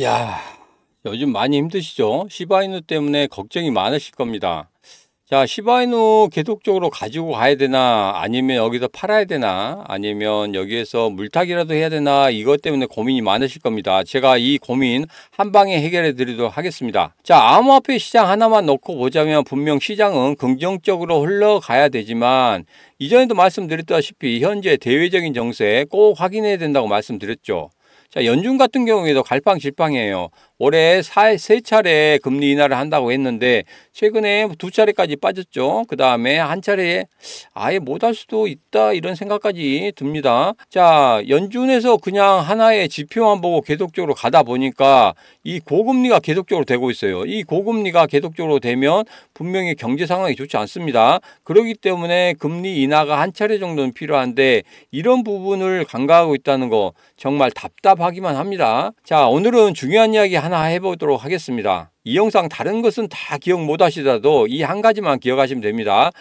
야, 요즘 많이 힘드시죠? 시바이누 때문에 걱정이 많으실 겁니다. 자, 시바이누 계속적으로 가지고 가야 되나, 아니면 여기서 팔아야 되나, 아니면 여기에서 물타기라도 해야 되나, 이것 때문에 고민이 많으실 겁니다. 제가 이 고민 한 방에 해결해 드리도록 하겠습니다. 자, 암호화폐 시장 하나만 놓고 보자면 분명 시장은 긍정적으로 흘러가야 되지만, 이전에도 말씀드렸다시피 현재 대외적인 정세 꼭 확인해야 된다고 말씀드렸죠. 자, 연준 같은 경우에도 갈팡질팡이에요. 올해 세 차례 금리 인하를 한다고 했는데 최근에 두 차례까지 빠졌죠. 그 다음에 한 차례에 아예 못 할 수도 있다 이런 생각까지 듭니다. 자, 연준에서 그냥 하나의 지표만 보고 계속적으로 가다 보니까 이 고금리가 계속적으로 되고 있어요. 이 고금리가 계속적으로 되면 분명히 경제 상황이 좋지 않습니다. 그렇기 때문에 금리 인하가 한 차례 정도는 필요한데 이런 부분을 간과하고 있다는 거 정말 답답하기만 합니다. 자, 오늘은 중요한 이야기 하나 해보도록 하겠습니다. 이 영상 다른 것은 다 기억 못 하시더라도 이 한 가지만 기억하시면 됩니다.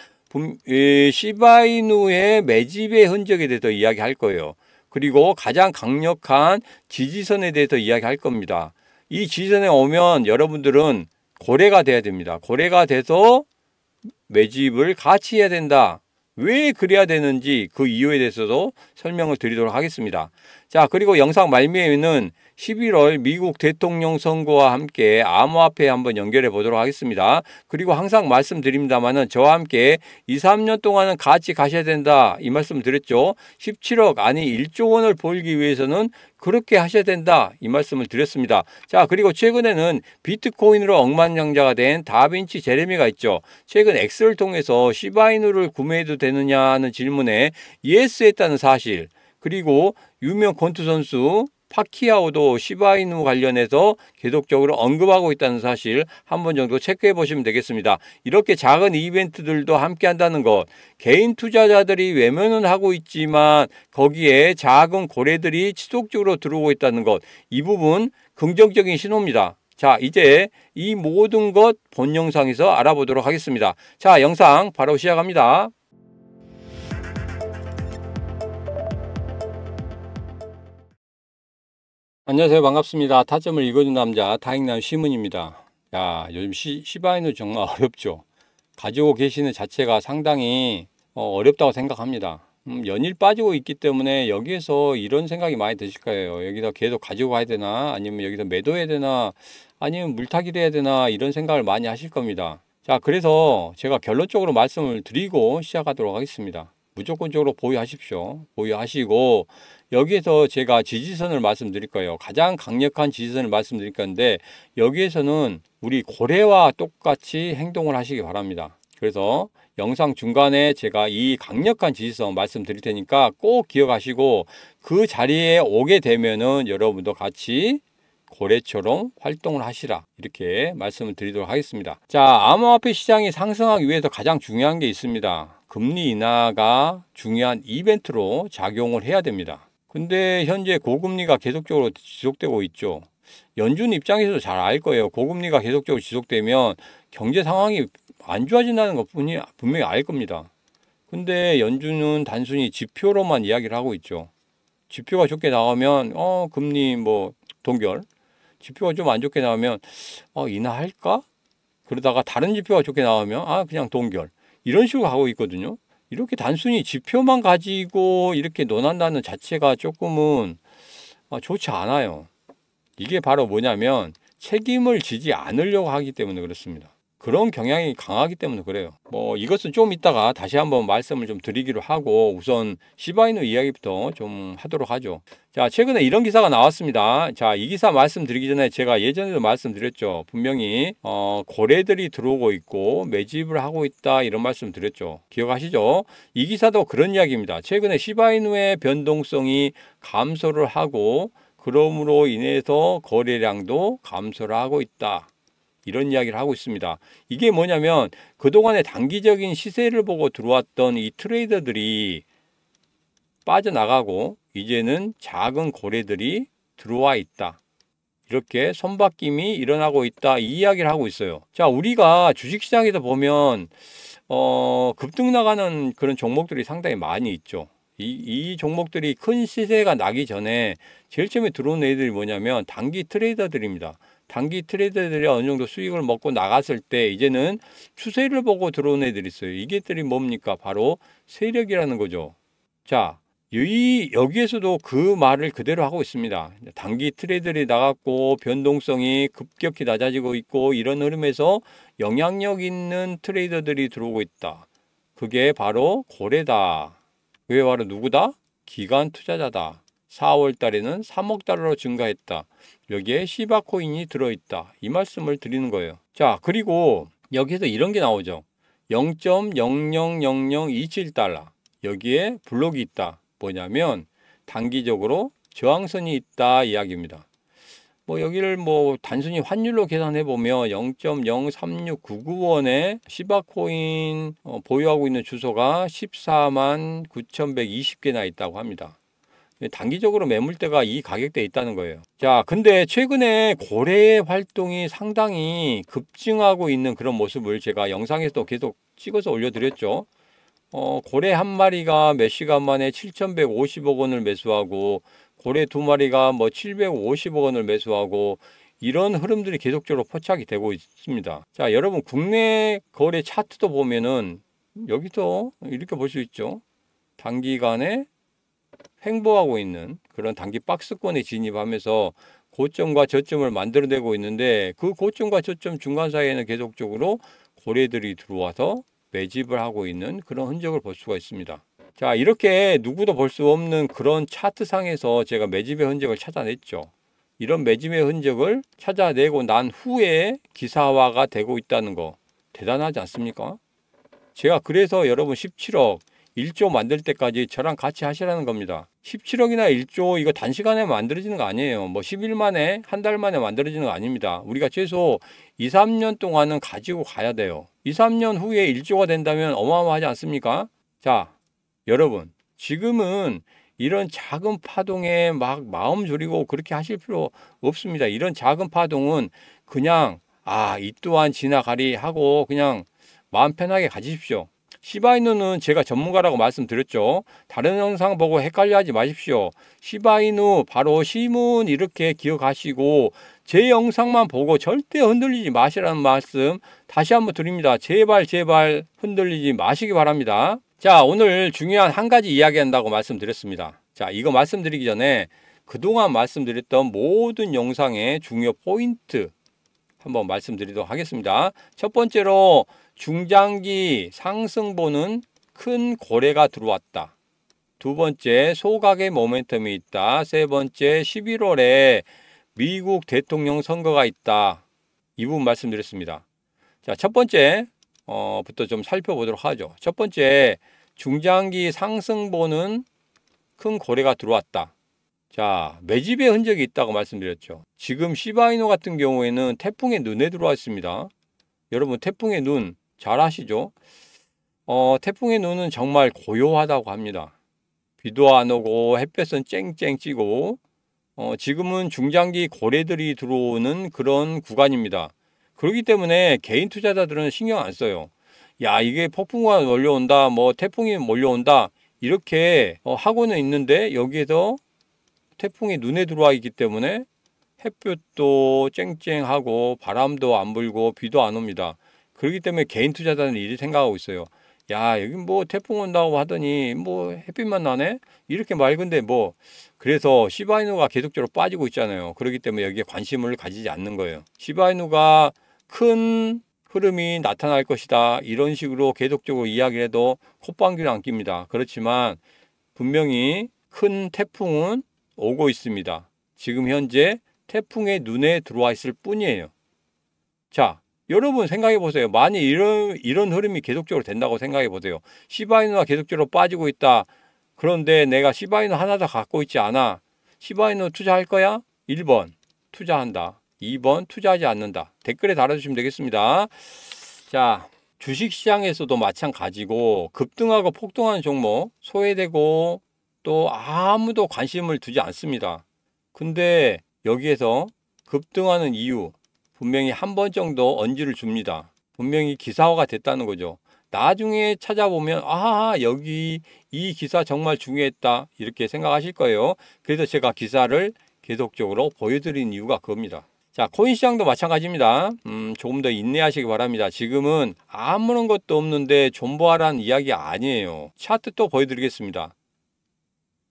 시바이누의 매집의 흔적에 대해서 이야기할 거예요. 그리고 가장 강력한 지지선에 대해서 이야기할 겁니다. 이 지지선에 오면 여러분들은 고래가 돼야 됩니다. 고래가 돼서 매집을 같이 해야 된다. 왜 그래야 되는지 그 이유에 대해서도 설명을 드리도록 하겠습니다. 자, 그리고 영상 말미에는 11월 미국 대통령 선거와 함께 암호화폐 한번 연결해 보도록 하겠습니다. 그리고 항상 말씀드립니다만은 저와 함께 2, 3년 동안은 같이 가셔야 된다. 이 말씀 드렸죠. 17억 아니 1조 원을 벌기 위해서는 그렇게 하셔야 된다. 이 말씀을 드렸습니다. 자, 그리고 최근에는 비트코인으로 억만장자가 된 다빈치 제레미가 있죠. 최근 X를 통해서 시바이누를 구매해도 되느냐 하는 질문에 yes 했다는 사실. 그리고 유명 권투 선수 파키아오도 시바이누 관련해서 계속적으로 언급하고 있다는 사실 한 번 정도 체크해 보시면 되겠습니다. 이렇게 작은 이벤트들도 함께 한다는 것, 개인 투자자들이 외면은 하고 있지만 거기에 작은 고래들이 지속적으로 들어오고 있다는 것, 이 부분 긍정적인 신호입니다. 자, 이제 이 모든 것 본 영상에서 알아보도록 하겠습니다. 자, 영상 바로 시작합니다. 안녕하세요. 반갑습니다. 타점을 읽어준 남자 타익남 시문입니다. 야, 요즘 시바이누 정말 어렵죠. 가지고 계시는 자체가 상당히 어렵다고 생각합니다. 연일 빠지고 있기 때문에 여기에서 이런 생각이 많이 드실 거예요. 여기서 계속 가지고 가야 되나, 아니면 여기서 매도해야 되나, 아니면 물타기를 해야 되나, 이런 생각을 많이 하실 겁니다. 자, 그래서 제가 결론적으로 말씀을 드리고 시작하도록 하겠습니다. 무조건적으로 보유하십시오. 보유하시고 여기에서 제가 지지선을 말씀드릴 거예요. 가장 강력한 지지선을 말씀드릴 건데 여기에서는 우리 고래와 똑같이 행동을 하시기 바랍니다. 그래서 영상 중간에 제가 이 강력한 지지선 말씀드릴 테니까 꼭 기억하시고 그 자리에 오게 되면은 여러분도 같이 고래처럼 활동을 하시라, 이렇게 말씀을 드리도록 하겠습니다. 자, 암호화폐 시장이 상승하기 위해서 가장 중요한 게 있습니다. 금리 인하가 중요한 이벤트로 작용을 해야 됩니다. 근데 현재 고금리가 계속적으로 지속되고 있죠. 연준 입장에서도 잘 알 거예요. 고금리가 계속적으로 지속되면 경제 상황이 안 좋아진다는 것 분명히 알 겁니다. 근데 연준은 단순히 지표로만 이야기를 하고 있죠. 지표가 좋게 나오면 금리 동결, 지표가 좀 안 좋게 나오면 인하할까? 그러다가 다른 지표가 좋게 나오면 그냥 동결, 이런 식으로 하고 있거든요. 이렇게 단순히 지표만 가지고 이렇게 논한다는 자체가 조금은 좋지 않아요. 이게 바로 뭐냐면 책임을 지지 않으려고 하기 때문에 그렇습니다. 그런 경향이 강하기 때문에 그래요. 이것은 좀 이따가 다시 한번 말씀을 좀 드리기로 하고 우선 시바이누 이야기부터 좀 하도록 하죠. 자, 최근에 이런 기사가 나왔습니다. 자, 이 기사 말씀드리기 전에 제가 예전에도 말씀드렸죠. 분명히 고래들이 들어오고 있고 매집을 하고 있다, 이런 말씀 드렸죠. 기억하시죠? 이 기사도 그런 이야기입니다. 최근에 시바이누의 변동성이 감소를 하고 그러므로 인해서 거래량도 감소를 하고 있다, 이런 이야기를 하고 있습니다. 이게 뭐냐면 그동안의 단기적인 시세를 보고 들어왔던 이 트레이더들이 빠져나가고 이제는 작은 고래들이 들어와 있다, 이렇게 손바뀜이 일어나고 있다, 이 이야기를 하고 있어요. 자, 우리가 주식시장에서 보면 급등 나가는 그런 종목들이 상당히 많이 있죠. 이 종목들이 큰 시세가 나기 전에 제일 처음에 들어온 애들이 뭐냐면 단기 트레이더들입니다. 단기 트레이더들이 어느 정도 수익을 먹고 나갔을 때 이제는 추세를 보고 들어온 애들이 있어요. 이게들이 뭡니까? 바로 세력이라는 거죠. 자, 여기에서도 그 말을 그대로 하고 있습니다. 단기 트레이더들이 나갔고 변동성이 급격히 낮아지고 있고 이런 흐름에서 영향력 있는 트레이더들이 들어오고 있다. 그게 바로 고래다. 그게 바로 누구다? 기관 투자자다. 4월 달에는 3억 달러로 증가했다. 여기에 시바코인이 들어있다. 이 말씀을 드리는 거예요. 자, 그리고 여기서 이런 게 나오죠. 0.000027달러. 여기에 블록이 있다. 뭐냐면 단기적으로 저항선이 있다 이야기입니다. 뭐 여기를 뭐 단순히 환율로 계산해 보면 0.036991원에 시바코인 보유하고 있는 주소가 14만 9,120개나 있다고 합니다. 단기적으로 매물대가 이 가격대에 있다는 거예요. 자, 근데 최근에 고래의 활동이 상당히 급증하고 있는 그런 모습을 제가 영상에서 계속 찍어서 올려드렸죠. 고래 한 마리가 몇 시간 만에 7,150억 원을 매수하고 고래 두 마리가 뭐 750억 원을 매수하고 이런 흐름들이 계속적으로 포착이 되고 있습니다. 자, 여러분 국내 거래 차트도 보면은 여기서 이렇게 볼 수 있죠. 단기간에 횡보하고 있는 그런 단기 박스권에 진입하면서 고점과 저점을 만들어내고 있는데 그 고점과 저점 중간 사이에는 계속적으로 고래들이 들어와서 매집을 하고 있는 그런 흔적을 볼 수가 있습니다. 자, 이렇게 누구도 볼 수 없는 그런 차트상에서 제가 매집의 흔적을 찾아냈죠. 이런 매집의 흔적을 찾아내고 난 후에 기사화가 되고 있다는 거 대단하지 않습니까? 제가 그래서 여러분 17억 1조 만들 때까지 저랑 같이 하시라는 겁니다. 17억이나 1조 이거 단시간에 만들어지는 거 아니에요. 뭐 10일 만에 한 달 만에 만들어지는 거 아닙니다. 우리가 최소 2, 3년 동안은 가지고 가야 돼요. 2, 3년 후에 1조가 된다면 어마어마하지 않습니까? 자, 여러분 지금은 이런 작은 파동에 막 마음 졸이고 그렇게 하실 필요 없습니다. 이런 작은 파동은 그냥 이 또한 지나가리 하고 그냥 마음 편하게 가지십시오. 시바이누는 제가 전문가라고 말씀드렸죠. 다른 영상 보고 헷갈려 하지 마십시오. 시바이누 바로 시문 이렇게 기억하시고 제 영상만 보고 절대 흔들리지 마시라는 말씀 다시 한번 드립니다. 제발 흔들리지 마시기 바랍니다. 자, 오늘 중요한 한 가지 이야기한다고 말씀드렸습니다. 자, 이거 말씀드리기 전에 그동안 말씀드렸던 모든 영상의 중요 포인트 한번 말씀드리도록 하겠습니다. 첫 번째로 중장기 상승보는 큰 고래가 들어왔다. 두 번째, 소각의 모멘텀이 있다. 세 번째, 11월에 미국 대통령 선거가 있다. 이 부분 말씀드렸습니다. 자, 첫 번째 부터 좀 살펴보도록 하죠. 첫 번째, 중장기 상승보는 큰 고래가 들어왔다. 자, 매집의 흔적이 있다고 말씀드렸죠. 지금 시바이노 같은 경우에는 태풍의 눈에 들어와 있습니다. 여러분 태풍의 눈 잘 아시죠? 태풍의 눈은 정말 고요하다고 합니다. 비도 안 오고 햇볕은 쨍쨍 찌고 지금은 중장기 고래들이 들어오는 그런 구간입니다. 그렇기 때문에 개인 투자자들은 신경 안 써요. 야, 이게 폭풍우가 몰려온다, 뭐 태풍이 몰려온다 이렇게 하고는 있는데 여기에서 태풍이 눈에 들어와 있기 때문에 햇볕도 쨍쨍하고 바람도 안 불고 비도 안 옵니다. 그렇기 때문에 개인 투자자는 이렇게 생각하고 있어요. 야, 여기 뭐 태풍 온다고 하더니 뭐 햇빛만 나네? 이렇게 맑은데 뭐. 그래서 시바이누가 계속적으로 빠지고 있잖아요. 그렇기 때문에 여기에 관심을 가지지 않는 거예요. 시바이누가 큰 흐름이 나타날 것이다. 이런 식으로 계속적으로 이야기를 해도 콧방귀는 안 낍니다. 그렇지만 분명히 큰 태풍은 오고 있습니다. 지금 현재 태풍의 눈에 들어와 있을 뿐이에요. 자, 여러분 생각해 보세요. 만약 이런 흐름이 계속적으로 된다고 생각해 보세요. 시바이누가 계속적으로 빠지고 있다. 그런데 내가 시바이누 하나 더 갖고 있지 않아. 시바이누 투자할 거야? 1번 투자한다. 2번 투자하지 않는다. 댓글에 달아주시면 되겠습니다. 자, 주식시장에서도 마찬가지고 급등하고 폭등하는 종목 소외되고 또 아무도 관심을 두지 않습니다. 근데 여기에서 급등하는 이유 분명히 한 번 정도 언지를 줍니다. 분명히 기사화가 됐다는 거죠. 나중에 찾아보면 아, 여기 이 기사 정말 중요했다 이렇게 생각하실 거예요. 그래서 제가 기사를 계속적으로 보여드린 이유가 그겁니다. 자, 코인 시장도 마찬가지입니다. 조금 더 인내하시기 바랍니다. 지금은 아무런 것도 없는데 존버하라는 이야기 아니에요. 차트 또 보여드리겠습니다.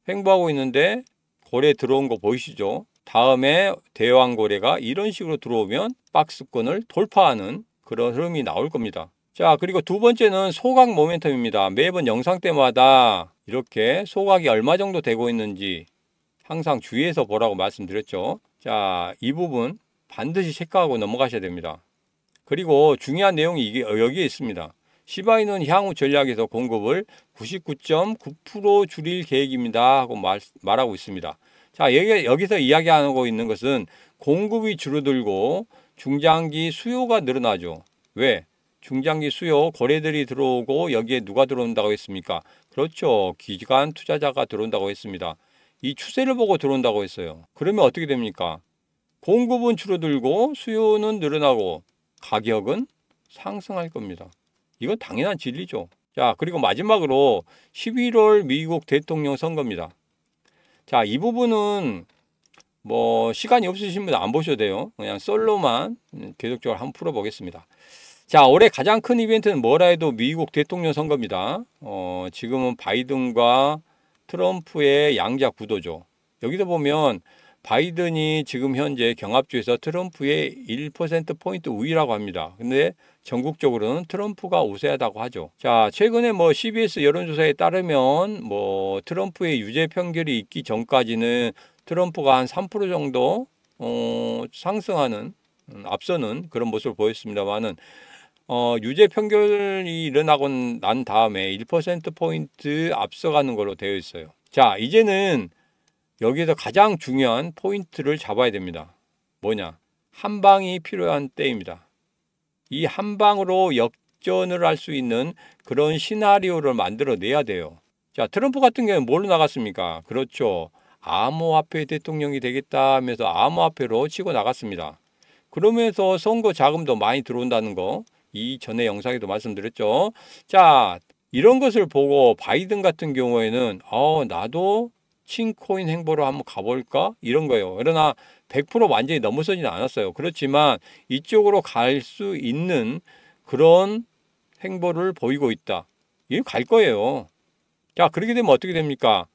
횡보하고 있는데 거래 들어온 거 보이시죠? 다음에 대왕거래가 이런 식으로 들어오면 박스권을 돌파하는 그런 흐름이 나올 겁니다. 자, 그리고 두 번째는 소각 모멘텀입니다. 매번 영상 때마다 이렇게 소각이 얼마 정도 되고 있는지 항상 주의해서 보라고 말씀드렸죠. 자, 이 부분 반드시 체크하고 넘어가셔야 됩니다. 그리고 중요한 내용이 이게 여기에 있습니다. 시바이는 향후 전략에서 공급을 99.9% 줄일 계획입니다 하고 말하고 있습니다. 자, 여기서 이야기하고 있는 것은 공급이 줄어들고 중장기 수요가 늘어나죠. 왜? 중장기 수요 거래들이 들어오고 여기에 누가 들어온다고 했습니까? 그렇죠. 기관 투자자가 들어온다고 했습니다. 이 추세를 보고 들어온다고 했어요. 그러면 어떻게 됩니까? 공급은 줄어들고 수요는 늘어나고 가격은 상승할 겁니다. 이건 당연한 진리죠. 자, 그리고 마지막으로 11월 미국 대통령 선거입니다. 자, 이 부분은 뭐 시간이 없으신 분은 안 보셔도 돼요. 그냥 썰로만 계속적으로 한번 풀어보겠습니다. 자, 올해 가장 큰 이벤트는 뭐라 해도 미국 대통령 선거입니다. 지금은 바이든과 트럼프의 양자 구도죠. 여기서 보면 바이든이 지금 현재 경합주에서 트럼프의 1%포인트 우위라고 합니다. 근데 전국적으로는 트럼프가 우세하다고 하죠. 자, 최근에 뭐 CBS 여론조사에 따르면 뭐 트럼프의 유죄 판결이 있기 전까지는 트럼프가 한 3% 정도 상승하는 앞서는 그런 모습을 보였습니다만은 유죄 판결이 일어나고 난 다음에 1%포인트 앞서가는 걸로 되어 있어요. 자, 이제는 여기에서 가장 중요한 포인트를 잡아야 됩니다. 뭐냐? 한 방이 필요한 때입니다. 이 한 방으로 역전을 할 수 있는 그런 시나리오를 만들어내야 돼요. 자, 트럼프 같은 경우는 뭘로 나갔습니까? 그렇죠. 암호화폐 대통령이 되겠다 하면서 암호화폐로 치고 나갔습니다. 그러면서 선거 자금도 많이 들어온다는 거 이전에 영상에도 말씀드렸죠. 자, 이런 것을 보고 바이든 같은 경우에는 나도 칭코인 행보로 한번 가볼까? 이런 거예요. 그러나 100% 완전히 넘어서지는 않았어요. 그렇지만 이쪽으로 갈 수 있는 그런 행보를 보이고 있다. 이거 갈 거예요. 자, 그렇게 되면 어떻게 됩니까?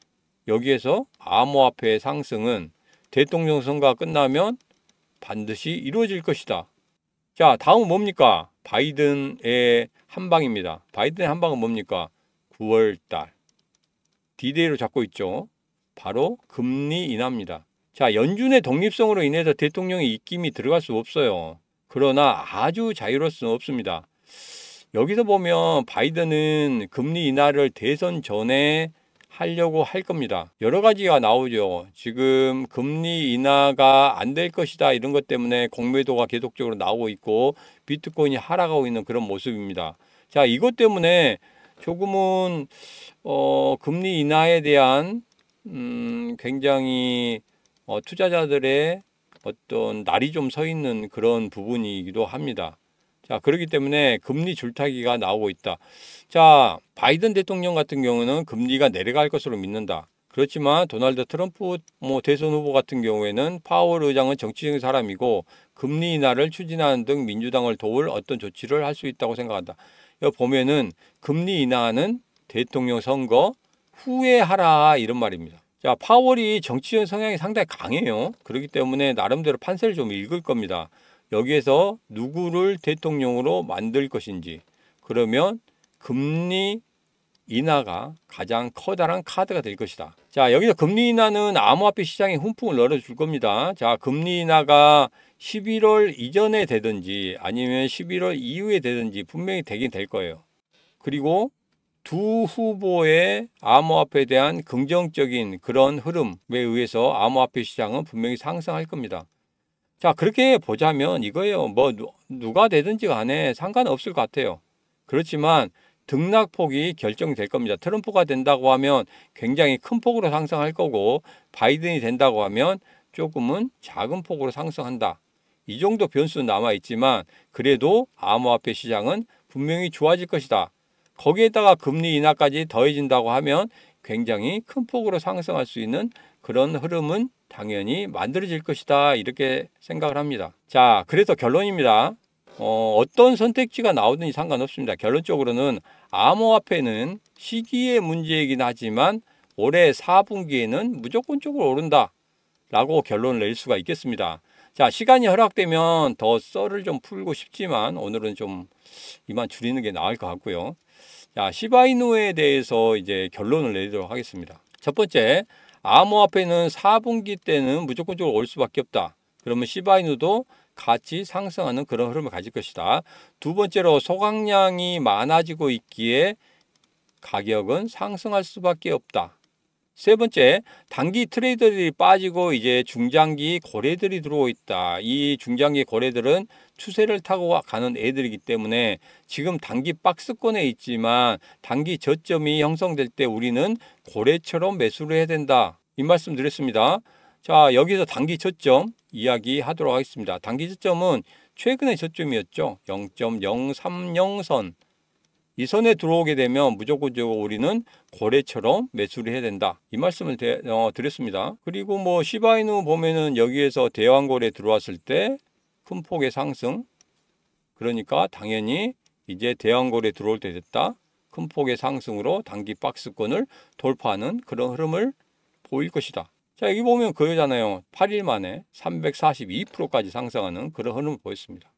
여기에서 암호화폐의 상승은 대통령 선거가 끝나면 반드시 이루어질 것이다. 자, 다음은 뭡니까? 바이든의 한방입니다. 바이든의 한방은 뭡니까? 9월달. 디데이로 잡고 있죠. 바로 금리 인하입니다. 자, 연준의 독립성으로 인해서 대통령의 입김이 들어갈 수 없어요. 그러나 아주 자유로울 수는 없습니다. 여기서 보면 바이든은 금리 인하를 대선 전에 하려고 할 겁니다. 여러 가지가 나오죠. 지금 금리 인하가 안 될 것이다 이런 것 때문에 공매도가 계속적으로 나오고 있고 비트코인이 하락하고 있는 그런 모습입니다. 자, 이것 때문에 조금은 금리 인하에 대한 굉장히 투자자들의 어떤 날이 좀 서 있는 그런 부분이기도 합니다. 자, 그렇기 때문에 금리 줄타기가 나오고 있다. 자, 바이든 대통령 같은 경우는 금리가 내려갈 것으로 믿는다. 그렇지만 도널드 트럼프 대선 후보 같은 경우에는 파월 의장은 정치적인 사람이고 금리 인하를 추진하는 등 민주당을 도울 어떤 조치를 할 수 있다고 생각한다. 여기 보면은 금리 인하는 대통령 선거 후에 하라 이런 말입니다. 자, 파월이 정치적 성향이 상당히 강해요. 그렇기 때문에 나름대로 판세를 좀 읽을 겁니다. 여기에서 누구를 대통령으로 만들 것인지, 그러면 금리 인하가 가장 커다란 카드가 될 것이다. 자, 여기서 금리 인하는 암호화폐 시장에 훈풍을 넣어줄 겁니다. 자, 금리 인하가 11월 이전에 되든지 아니면 11월 이후에 되든지 분명히 되긴 될 거예요. 그리고 두 후보의 암호화폐에 대한 긍정적인 그런 흐름에 의해서 암호화폐 시장은 분명히 상승할 겁니다. 자, 그렇게 보자면 이거예요. 뭐 누가 되든지 간에 상관없을 것 같아요. 그렇지만 등락폭이 결정될 겁니다. 트럼프가 된다고 하면 굉장히 큰 폭으로 상승할 거고 바이든이 된다고 하면 조금은 작은 폭으로 상승한다. 이 정도 변수는 남아있지만 그래도 암호화폐 시장은 분명히 좋아질 것이다. 거기에다가 금리 인하까지 더해진다고 하면 굉장히 큰 폭으로 상승할 수 있는 그런 흐름은 당연히 만들어질 것이다, 이렇게 생각을 합니다. 자, 그래서 결론입니다. 어떤 선택지가 나오든지 상관없습니다. 결론적으로는 암호화폐는 시기의 문제이긴 하지만 올해 4분기에는 무조건적으로 오른다 라고 결론을 낼 수가 있겠습니다. 자, 시간이 허락되면 더 썰을 좀 풀고 싶지만 오늘은 좀 이만 줄이는 게 나을 것 같고요. 자, 시바이누에 대해서 이제 결론을 내도록 하겠습니다. 첫 번째, 암호화폐는 4분기 때는 무조건적으로 올 수밖에 없다. 그러면 시바이누도 같이 상승하는 그런 흐름을 가질 것이다. 두 번째로, 소각량이 많아지고 있기에 가격은 상승할 수밖에 없다. 세 번째, 단기 트레이더들이 빠지고 이제 중장기 고래들이 들어오고 있다. 이 중장기 고래들은 추세를 타고 가는 애들이기 때문에 지금 단기 박스권에 있지만 단기 저점이 형성될 때 우리는 고래처럼 매수를 해야 된다. 이 말씀 드렸습니다. 자, 여기서 단기 저점 이야기하도록 하겠습니다. 단기 저점은 최근의 저점이었죠. 0.030선. 이 선에 들어오게 되면 무조건적으로 우리는 고래처럼 매수를 해야 된다. 이 말씀을 드렸습니다. 그리고 뭐 시바이누 보면은 여기에서 대왕고래 들어왔을 때 큰 폭의 상승. 그러니까 당연히 이제 대왕고래 들어올 때 됐다. 큰 폭의 상승으로 단기 박스권을 돌파하는 그런 흐름을 보일 것이다. 자, 여기 보면 그거잖아요. 8일 만에 342%까지 상승하는 그런 흐름을 보였습니다.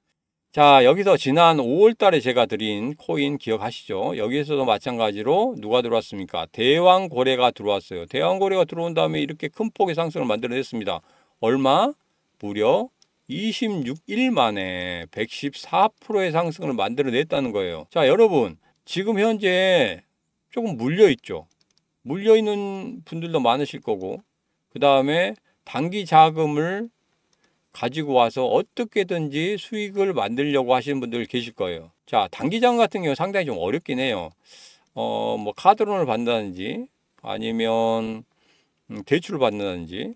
자, 여기서 지난 5월 달에 제가 드린 코인 기억하시죠? 여기에서도 마찬가지로 누가 들어왔습니까? 대왕고래가 들어왔어요. 대왕고래가 들어온 다음에 이렇게 큰 폭의 상승을 만들어냈습니다. 얼마? 무려 26일 만에 114%의 상승을 만들어냈다는 거예요. 자, 여러분, 지금 현재 조금 물려있죠? 물려있는 분들도 많으실 거고, 그 다음에 단기 자금을 가지고 와서 어떻게든지 수익을 만들려고 하시는 분들 계실 거예요. 자, 단기장 같은 경우 상당히 좀 어렵긴 해요. 뭐 카드론을 받는다든지 아니면 대출을 받는다든지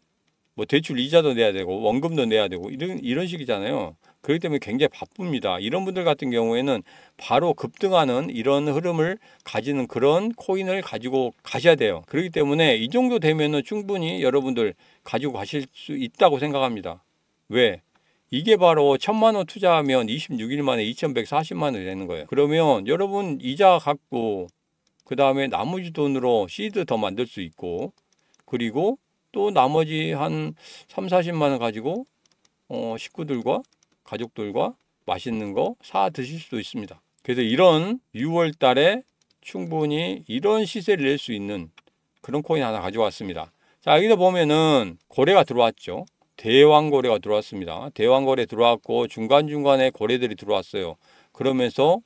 뭐 대출 이자도 내야 되고 원금도 내야 되고 이런 식이잖아요. 그렇기 때문에 굉장히 바쁩니다. 이런 분들 같은 경우에는 바로 급등하는 이런 흐름을 가지는 그런 코인을 가지고 가셔야 돼요. 그렇기 때문에 이 정도 되면은 충분히 여러분들 가지고 가실 수 있다고 생각합니다. 왜? 이게 바로 1,000만 원 투자하면 26일 만에 2,140만 원이 되는 거예요. 그러면 여러분 이자 갖고 그 다음에 나머지 돈으로 시드 더 만들 수 있고, 그리고 또 나머지 한 3, 40만 원 가지고 식구들과 가족들과 맛있는 거 사 드실 수도 있습니다. 그래서 이런 6월 달에 충분히 이런 시세를 낼 수 있는 그런 코인 하나 가져왔습니다. 자, 여기서 보면은 고래가 들어왔죠. 대왕고래가 들어왔습니다. 대왕고래 들어왔고 중간중간에 고래들이 들어왔어요. 그러면서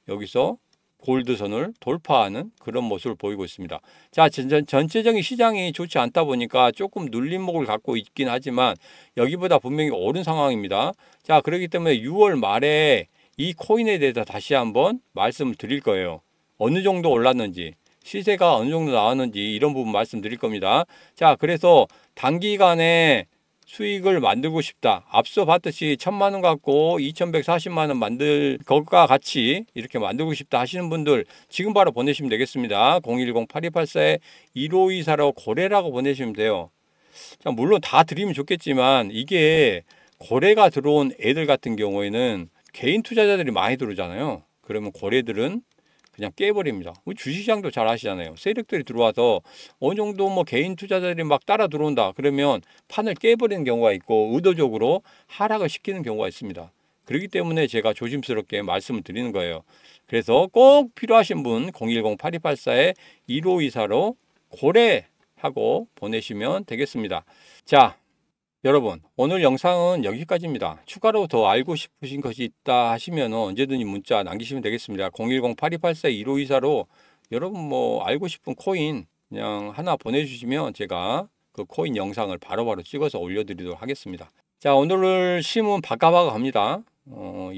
여기서 골드선을 돌파하는 그런 모습을 보이고 있습니다. 자, 전체적인 시장이 좋지 않다 보니까 조금 눌림목을 갖고 있긴 하지만 여기보다 분명히 오른 상황입니다. 자, 그렇기 때문에 6월 말에 이 코인에 대해서 다시 한번 말씀을 드릴 거예요. 어느 정도 올랐는지, 시세가 어느 정도 나왔는지 이런 부분 말씀드릴 겁니다. 자, 그래서 단기간에 수익을 만들고 싶다. 앞서 봤듯이 1,000만 원 갖고 2,140만 원 만들 것과 같이 이렇게 만들고 싶다 하시는 분들 지금 바로 보내시면 되겠습니다. 010-8284-1524로 고래라고 보내시면 돼요. 자, 물론 다 드리면 좋겠지만 이게 고래가 들어온 애들 같은 경우에는 개인 투자자들이 많이 들어오잖아요. 그러면 고래들은 그냥 깨버립니다. 주식시장도 잘 아시잖아요. 세력들이 들어와서 어느 정도 뭐 개인 투자자들이 막 따라 들어온다. 그러면 판을 깨버리는 경우가 있고 의도적으로 하락을 시키는 경우가 있습니다. 그렇기 때문에 제가 조심스럽게 말씀을 드리는 거예요. 그래서 꼭 필요하신 분 010-8284-1524로 고래하고 보내시면 되겠습니다. 자, 여러분, 오늘 영상은 여기까지입니다. 추가로 더 알고 싶으신 것이 있다 하시면 언제든지 문자 남기시면 되겠습니다. 010-8284-1524로 여러분 뭐 알고 싶은 코인 그냥 하나 보내주시면 제가 그 코인 영상을 바로바로 찍어서 올려드리도록 하겠습니다. 자, 오늘 시문 바까바까 합니다.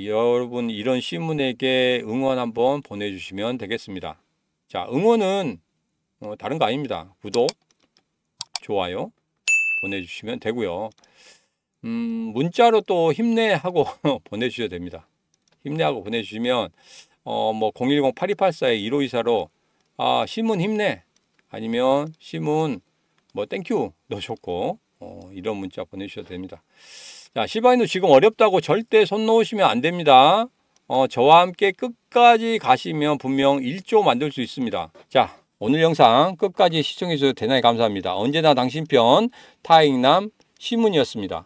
여러분 이런 시문에게 응원 한번 보내주시면 되겠습니다. 자, 응원은 다른 거 아닙니다. 구독, 좋아요 보내주시면 되고요. 문자로 또 힘내하고 보내주셔도 됩니다. 힘내하고 보내주시면 뭐 010-8284-1524로 시문 힘내, 아니면 시문 뭐 땡큐 너 좋고, 이런 문자 보내주셔도 됩니다. 자, 시바이누 지금 어렵다고 절대 손 놓으시면 안 됩니다. 저와 함께 끝까지 가시면 분명 1조 만들 수 있습니다. 자, 오늘 영상 끝까지 시청해 주셔서 대단히 감사합니다. 언제나 당신 편 타익남 시문이었습니다.